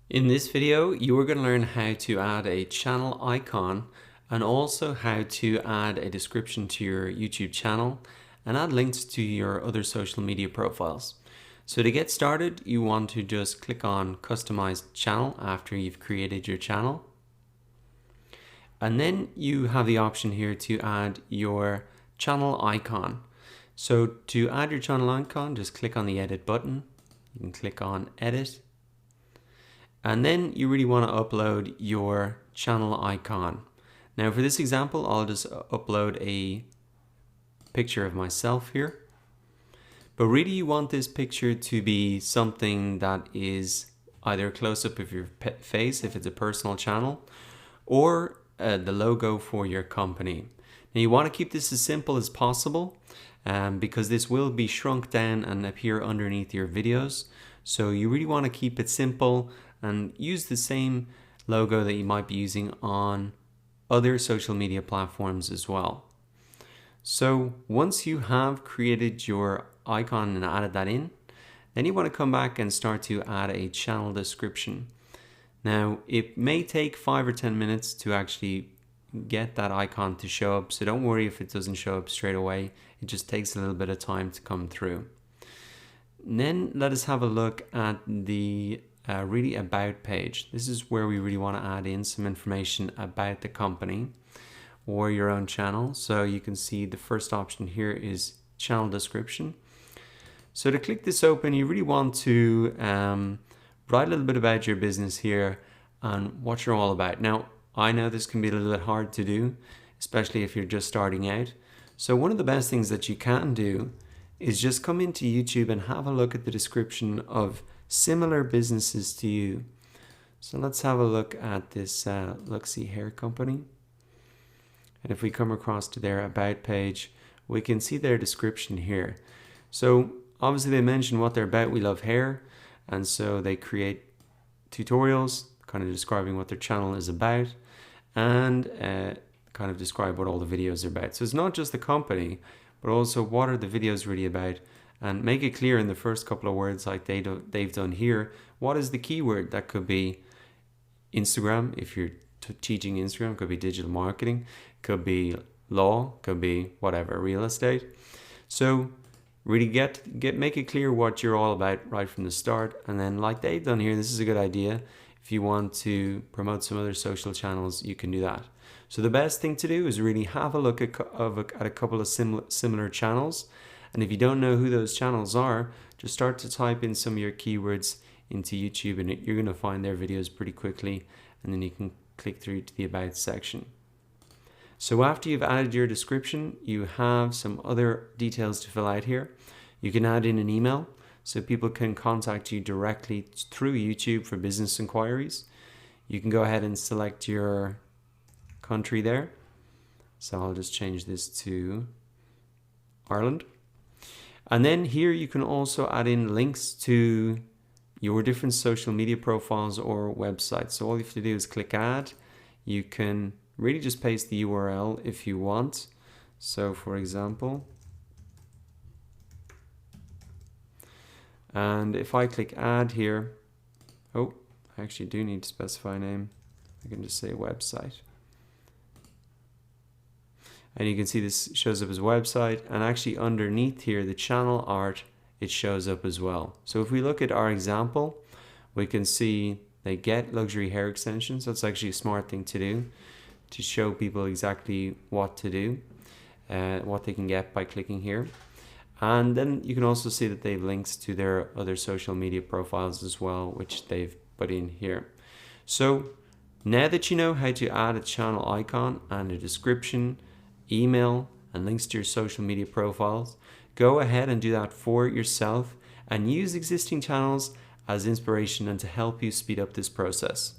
In this video, you are going to learn how to add a channel icon and also how to add a description to your YouTube channel and add links to your other social media profiles. So to get started, you want to just click on Customize Channel after you've created your channel. And then you have the option here to add your channel icon. So to add your channel icon, just click on the Edit button. You can click on Edit. And then you really want to upload your channel icon. Now for this example, I'll just upload a picture of myself here. But really you want this picture to be something that is either a close-up of your face if it's a personal channel, or the logo for your company. Now you want to keep this as simple as possible because this will be shrunk down and appear underneath your videos. So you really want to keep it simple and use the same logo that you might be using on other social media platforms as well. So once you have created your icon and added that in, then you want to come back and start to add a channel description. Now it may take 5 or 10 minutes to actually get that icon to show up, so don't worry if it doesn't show up straight away. It just takes a little bit of time to come through. And then let us have a look at the really about page. This is where we really want to add in some information about the company or your own channel. So you can see the first option here is channel description. So to click this open, you really want to write a little bit about your business here and what you're all about. Now, I know this can be a little bit hard to do, especially if you're just starting out. So one of the best things that you can do is just come into YouTube and have a look at the description of similar businesses to you. So let's have a look at this Luxy Hair Company. And if we come across to their about page, we can see their description here. So obviously they mention what they're about. We love hair. And so they create tutorials kind of describing what their channel is about and kind of describe what all the videos are about. So it's not just the company, but also what are the videos really about, and make it clear in the first couple of words like they've done here. What is the keyword? That could be Instagram, if you're teaching Instagram, could be digital marketing, could be law, could be whatever, real estate. So really make it clear what you're all about right from the start. And then like they've done here, this is a good idea. If you want to promote some other social channels, you can do that. So the best thing to do is really have a look at a couple of similar channels. And if you don't know who those channels are, just start to type in some of your keywords into YouTube and you're going to find their videos pretty quickly. And then you can click through to the About section. So after you've added your description, you have some other details to fill out here. You can add in an email so people can contact you directly through YouTube for business inquiries. You can go ahead and select your country there. So I'll just change this to Ireland. And then here you can also add in links to your different social media profiles or websites. So all you have to do is click add. You can really just paste the URL if you want. So for example, and if I click add here, oh, I actually do need to specify a name. I can just say website. And you can see this shows up as website, and actually underneath here, the channel art, it shows up as well. So if we look at our example, we can see they get luxury hair extensions. That's actually a smart thing to do, to show people exactly what to do, what they can get by clicking here. And then you can also see that they have links to their other social media profiles as well, which they've put in here. So now that you know how to add a channel icon and a description, email, and links to your social media profiles, go ahead and do that for yourself and use existing channels as inspiration and to help you speed up this process.